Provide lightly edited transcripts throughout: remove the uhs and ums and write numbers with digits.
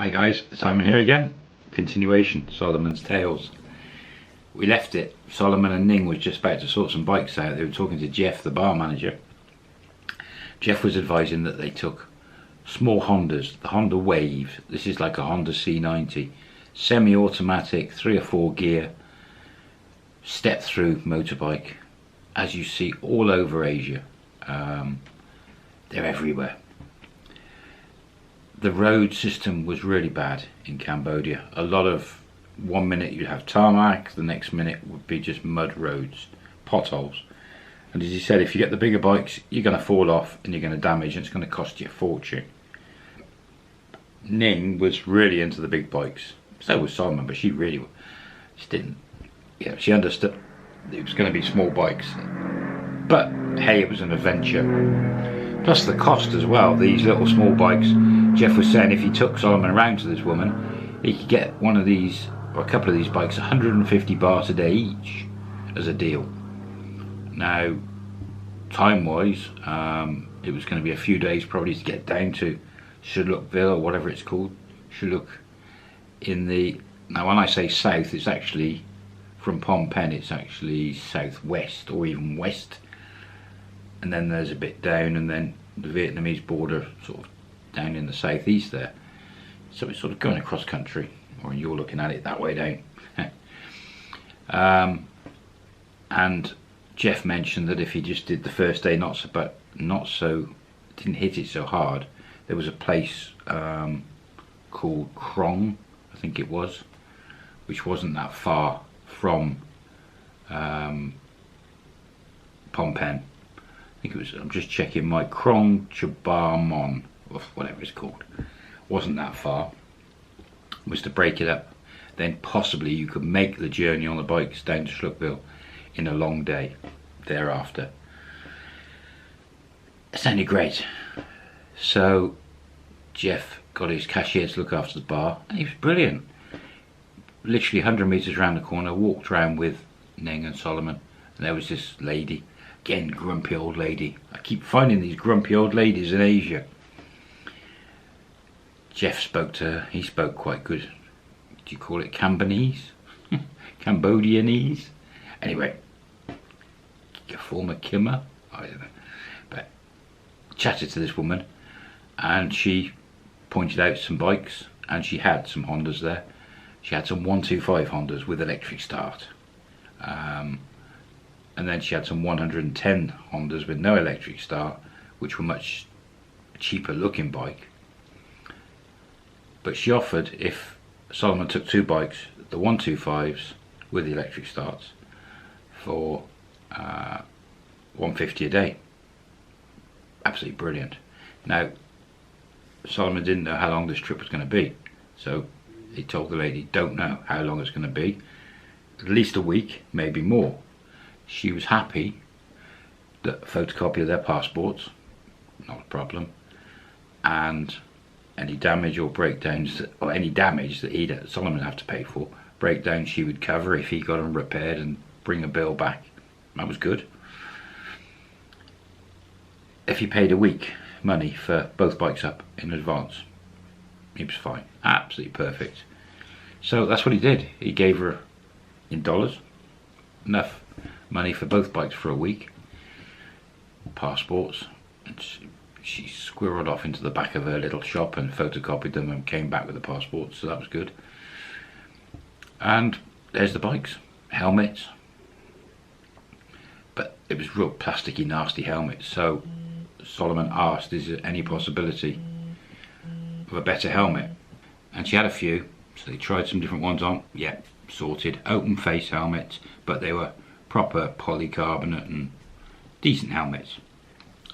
Hi guys, Simon here again. Continuation, Solomon's Tales. We left it, Solomon and Ning was just about to sort some bikes out. They were talking to Jeff, the bar manager. Jeff was advising that they took small Hondas, the Honda Wave. This is like a Honda C90. Semi-automatic, 3 or 4 gear, step-through motorbike. As you see all over Asia. They're everywhere. The road system was really bad in Cambodia. A lot of, one minute you'd have tarmac, the next minute would be just mud roads, potholes. And as he said, if you get the bigger bikes, you're going to fall off and you're going to damage, and it's going to cost you a fortune. Ning was really into the big bikes. So was Solomon, but she didn't. Yeah, she understood it was going to be small bikes. But hey, it was an adventure. Plus the cost as well. These little small bikes. Jeff was saying if he took Solomon around to this woman, he could get one of these, or a couple of these bikes, 150 baht a day each as a deal. Now, time-wise, it was going to be a few days probably to get down to Shulukville, or whatever it's called. Shuluk. Now when I say south, it's actually, from Phnom Penh, it's actually southwest, or even west. And then there's a bit down, and then the Vietnamese border sort of down in the southeast there. So it's sort of going across country, or you're looking at it that way down. And Jeff mentioned that if he just did the first day, didn't hit it so hard, there was a place called Krong, I think it was, which wasn't that far from Phnom Penh. I think it was, I'm just checking, my Krong Chabarmon, or whatever it's called, wasn't that far. It was to break it up. Then possibly you could make the journey on the bikes down to Shulukville in a long day thereafter. It sounded great. So Jeff got his cashier to look after the bar, and he was brilliant. Literally 100 metres around the corner, walked around with Ning and Solomon, and there was this lady. Again, grumpy old lady. I keep finding these grumpy old ladies in Asia. Jeff spoke to her. He spoke quite good. Do you call it Cambonese? Cambodianese? Anyway, a former Kimmer? I don't know. But chatted to this woman, and she pointed out some bikes, and she had some Hondas there. She had some 125 Hondas with electric start. And then she had some 110 Hondas with no electric start, which were much cheaper looking bike. But she offered, if Solomon took 2 bikes, the 125s with the electric starts, for 150 a day. Absolutely brilliant. Now, Solomon didn't know how long this trip was going to be, so he told the lady, don't know how long it's going to be, at least a week, maybe more. She was happy that a photocopy of their passports, not a problem, and any damage or breakdowns, or any damage that Solomon would have to pay for, breakdowns she would cover if he got them repaired and bring a bill back. That was good. If he paid a week money for both bikes up in advance, he was fine. Absolutely perfect. So that's what he did. He gave her, in dollars, enough money for both bikes for a week, passports, and she squirreled off into the back of her little shop and photocopied them and came back with the passports, so that was good. And there's the bikes, helmets, but it was real plasticky nasty helmets. So Solomon asked, is there any possibility of a better helmet? And she had a few, so they tried some different ones on. Yeah, sorted, open face helmets, but they were proper polycarbonate and decent helmets.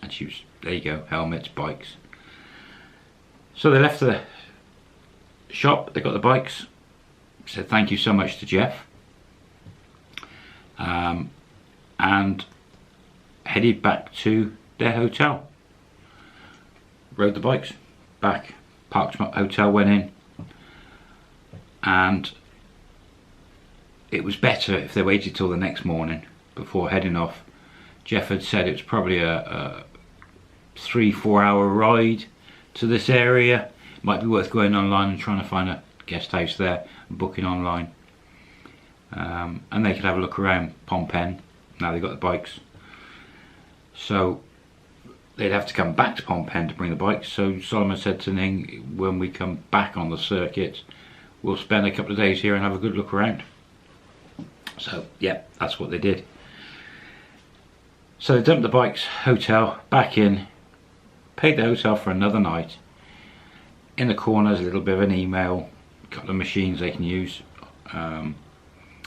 And she was, there you go, helmets, bikes. So they left the shop, they got the bikes, said thank you so much to Jeff, and headed back to their hotel. Rode the bikes back, parked my hotel, went in, and it was better if they waited till the next morning before heading off. Jeff had said it was probably a 3-4 hour ride to this area. Might be worth going online and trying to find a guest house there and booking online. And they could have a look around Phnom Penh. Now they've got the bikes. So they'd have to come back to Phnom Penh to bring the bikes. So Solomon said to Ning, when we come back on the circuit, we'll spend a couple of days here and have a good look around. So yeah, that's what they did. So they dumped the bikes, hotel, back in, paid the hotel for another night. In the corners, a little bit of an email, a couple of machines they can use,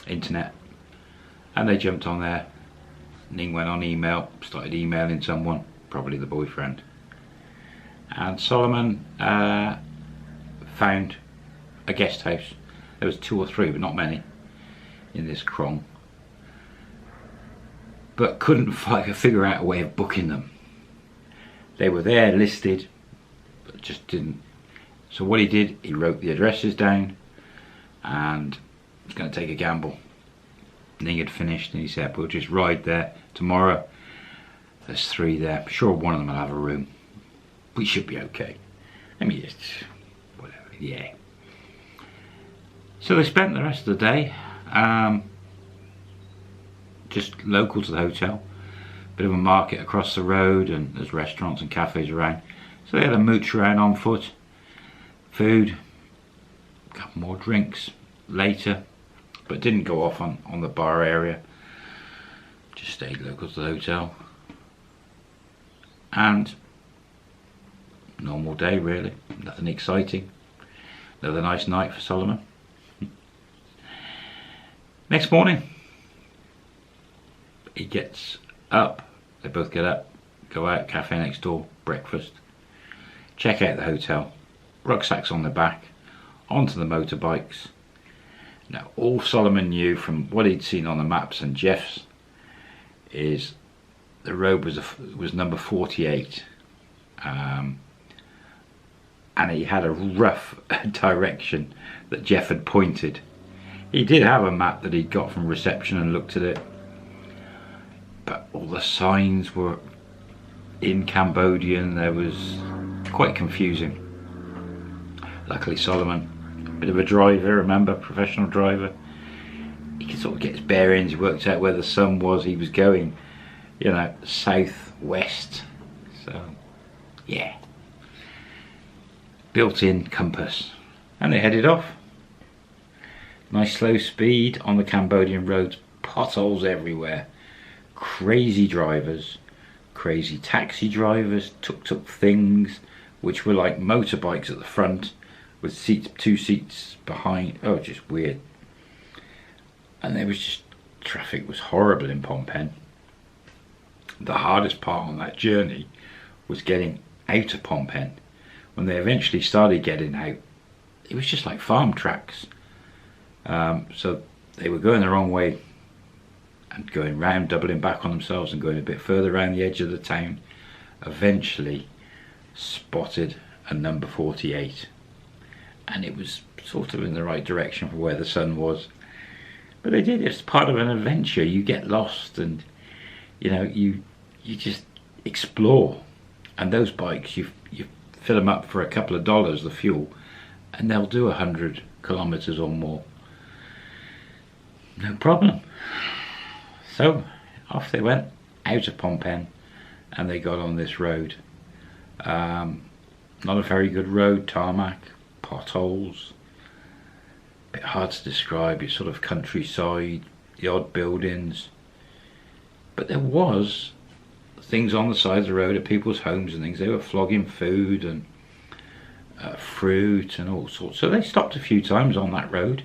internet, and they jumped on there. Ning went on email, started emailing someone, probably the boyfriend, and Solomon found a guest house. There was 2 or 3, but not many, in this krong, but couldn't figure out a way of booking them. They were there listed, but just didn't. So what he did, he wrote the addresses down and was going to take a gamble. Ning had finished and he said, we'll just ride there tomorrow. There's 3 there. I'm sure one of them will have a room. We should be okay. I mean, just whatever, yeah. So they spent the rest of the day just local to the hotel. Bit of a market across the road, and there's restaurants and cafes around. So they had a mooch around on foot. Food, a couple more drinks later, but didn't go off on the bar area. Just stayed local to the hotel. And normal day really, nothing exciting. Another nice night for Solomon. Next morning, he gets up, they both get up, go out, cafe next door, breakfast, check out the hotel, rucksacks on the back, onto the motorbikes. Now all Solomon knew from what he'd seen on the maps and Jeff's is the road was number 48, and he had a rough direction that Jeff had pointed. He did have a map that he'd got from reception and looked at it, but all the signs were in Cambodian. There was quite confusing. Luckily Solomon, a bit of a driver, remember, professional driver, he could sort of get his bearings. He worked out where the sun was. He was going, you know, south-west. So yeah, built-in compass. And they headed off. Nice slow speed on the Cambodian roads, potholes everywhere, crazy drivers, crazy taxi drivers, tuk-tuk things, which were like motorbikes at the front with seats, 2 seats behind. Oh, just weird. And there was just, traffic was horrible in Phnom Penh. The hardest part on that journey was getting out of Phnom Penh. When they eventually started getting out, it was just like farm tracks. So they were going the wrong way and going round, doubling back on themselves and going a bit further around the edge of the town. Eventually spotted a number 48, and it was sort of in the right direction for where the sun was. But they did, it's part of an adventure. You get lost and you know, you just explore. And those bikes, you fill them up for a couple of dollars, the fuel, and they'll do 100 kilometers or more, no problem. So off they went out of Phnom Penh, and they got on this road. Not a very good road, tarmac, potholes, a bit hard to describe. It's sort of countryside, the odd buildings, but there was things on the side of the road at people's homes and things. They were flogging food and fruit and all sorts. So they stopped a few times on that road,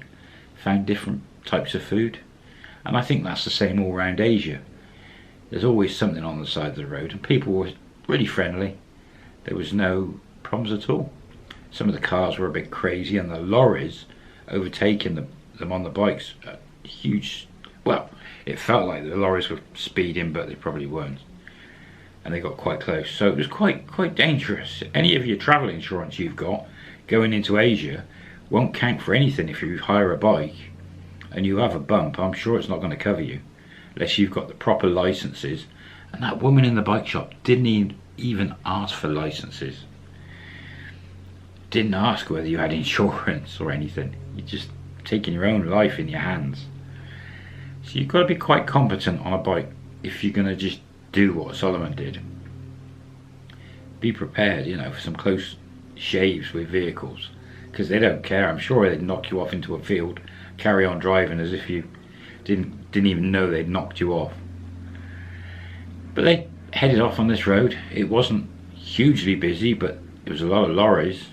found different types of food, and I think that's the same all around Asia. There's always something on the side of the road, and people were really friendly. There was no problems at all. Some of the cars were a bit crazy, and the lorries overtaking them on the bikes, huge. Well, it felt like the lorries were speeding, but they probably weren't, and they got quite close. So it was quite dangerous. Any of your travel insurance you've got going into Asia won't count for anything if you hire a bike and you have a bump. I'm sure it's not going to cover you unless you've got the proper licenses. And that woman in the bike shop didn't even ask for licenses. didn't ask whether you had insurance or anything. You're just taking your own life in your hands. So you've got to be quite competent on a bike if you're going to just do what Solomon did. Be prepared, you know, for some close shaves with vehicles, because they don't care. I'm sure they'd knock you off into a field, carry on driving as if you didn't even know they'd knocked you off. But they headed off on this road. It wasn't hugely busy, but it was a lot of lorries,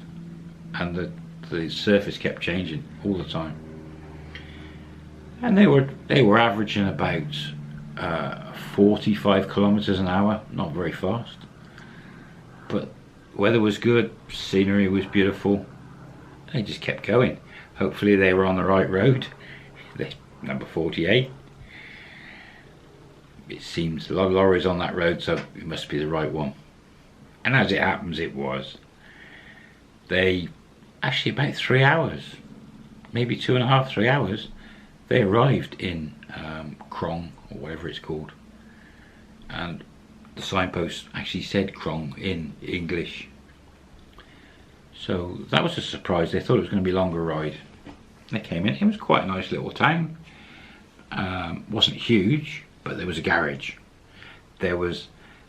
and the surface kept changing all the time. And they were averaging about 45 kilometers an hour, not very fast. But weather was good, scenery was beautiful. They just kept going. Hopefully they were on the right road. Number 48. It seems a lot of lorries on that road, so it must be the right one. And as it happens, it was. They actually, about 3 hours, maybe 2.5, 3 hours, they arrived in Krong, or whatever it's called. And the signpost actually said Krong in English. So that was a surprise. They thought it was going to be a longer ride. They came in. It was quite a nice little town. Wasn't huge, but there was a garage. There was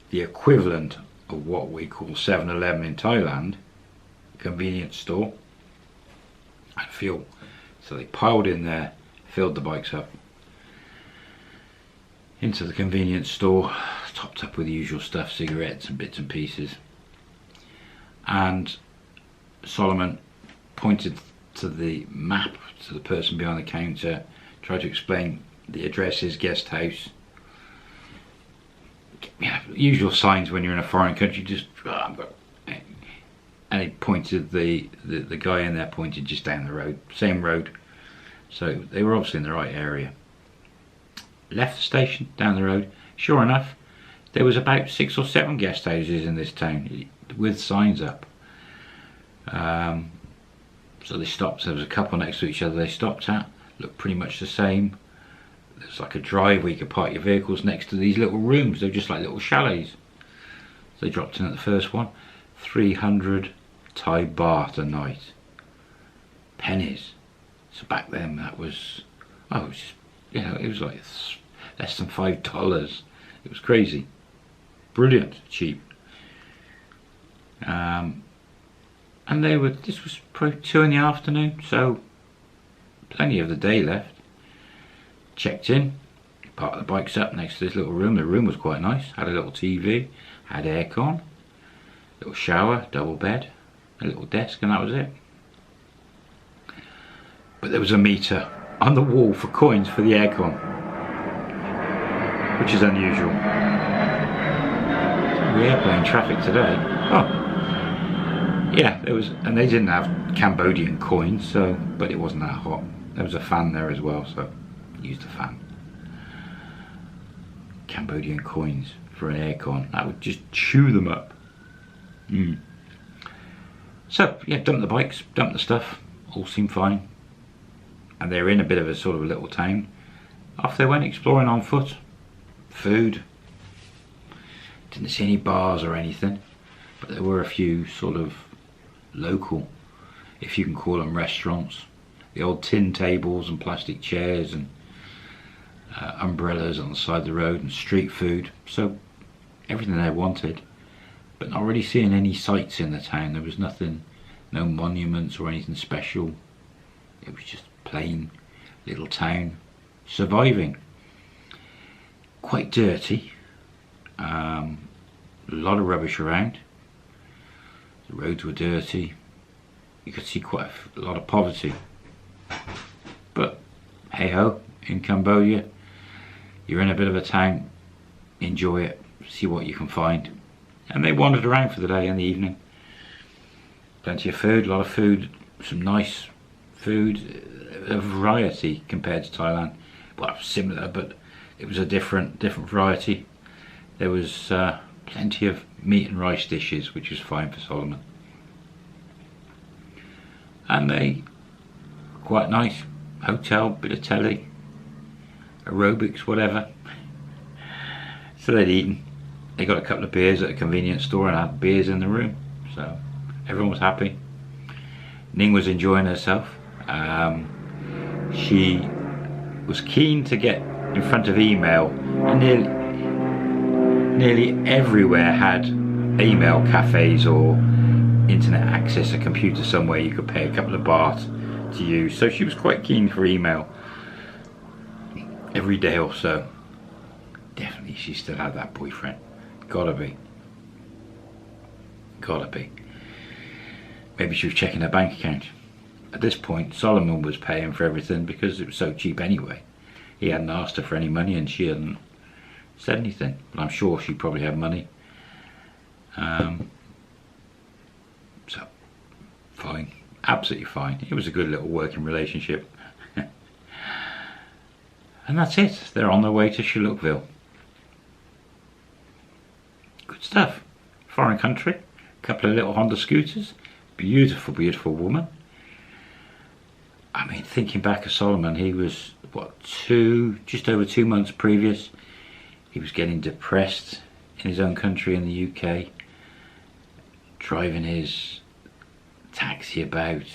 the equivalent of what we call 7-Eleven in Thailand, a convenience store, and fuel. So they piled in there, filled the bikes up into the convenience store, topped up with the usual stuff, cigarettes and bits and pieces. And Solomon pointed to the map to the person behind the counter, tried to explain the address is guest house. Yeah, usual signs when you're in a foreign country, just and he pointed, the guy in there pointed just down the road, same road. So they were obviously in the right area. Left the station, down the road. Sure enough, there was about 6 or 7 guest houses in this town with signs up. So they stopped. There was a couple next to each other they stopped at, looked pretty much the same. There's like a drive where you could park your vehicles next to these little rooms. They're just like little chalets. So they dropped in at the first one. 300 Thai baht a night. Pennies. So back then that was, oh, it was just, you know, it was like less than $5. It was crazy. Brilliant, cheap. And this was probably 2 in the afternoon, so plenty of the day left. Checked in, parked the bikes up next to this little room. The room was quite nice, had a little TV, had aircon, little shower, double bed, a little desk, and that was it. But there was a meter on the wall for coins for the aircon, which is unusual. The airplane traffic today. Oh, yeah, there was, and they didn't have Cambodian coins, so, but it wasn't that hot. There was a fan there as well, so used the fan. Cambodian coins for an aircon, that would just chew them up. So yeah, dumped the bikes, dumped the stuff, all seemed fine. And they were in a bit of a sort of a little town. Off they went exploring on foot. Food. Didn't see any bars or anything, but there were a few sort of local, if you can call them, restaurants. The old tin tables and plastic chairs and umbrellas on the side of the road and street food. So everything they wanted, but not really seeing any sights in the town. There was nothing, no monuments or anything special. It was just plain little town surviving. Quite dirty. A lot of rubbish around. The roads were dirty. You could see quite a lot of poverty. But hey ho, in Cambodia, you're in a bit of a town, enjoy it, see what you can find. And they wandered around for the day and the evening. Plenty of food, a lot of food, some nice food, a variety compared to Thailand. Well, similar, but it was a different variety. There was plenty of meat and rice dishes, which was fine for Solomon. And they quite nice hotel, bit of telly, aerobics, whatever. So they'd eaten. They got a couple of beers at a convenience store and had beers in the room. So everyone was happy. Ning was enjoying herself. She was keen to get in front of email, and nearly everywhere had email cafes or internet access, a computer somewhere you could pay a couple of baht to use. So she was quite keen for email every day or so. Definitely she still had that boyfriend. Gotta be. Maybe she was checking her bank account. At this point, Solomon was paying for everything because it was so cheap anyway. He hadn't asked her for any money and she hadn't said anything. But I'm sure she probably had money. So, fine. Absolutely fine. It was a good little working relationship. And that's it. They're on their way to Shillukville. Good stuff. Foreign country. A couple of little Honda scooters. Beautiful, beautiful woman. I mean, thinking back of Solomon, he was, what, just over 2 months previous, he was getting depressed in his own country in the UK, driving his taxi about,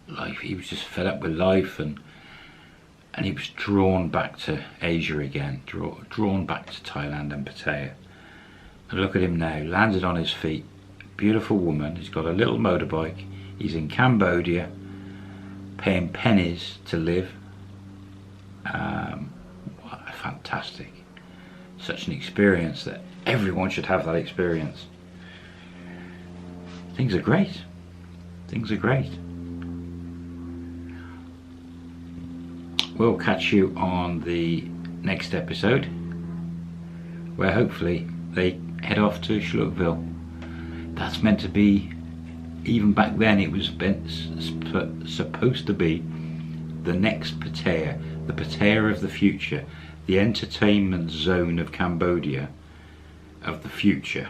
life. He was just fed up with life, and he was drawn back to Asia again, drawn back to Thailand and Pattaya. And look at him now, landed on his feet, beautiful woman, he's got a little motorbike, he's in Cambodia, paying pennies to live. What a fantastic, such an experience that everyone should have that experience. Things are great. Things are great. We'll catch you on the next episode, where hopefully they head off to Shillukville. That's meant to be, even back then it was supposed to be the next Pattaya, the Pattaya of the future, the entertainment zone of Cambodia of the future.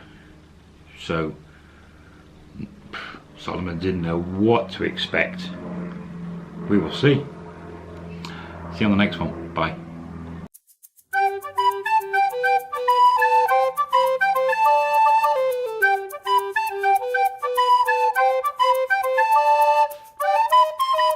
So Solomon didn't know what to expect. We will see. See you on the next one. Bye.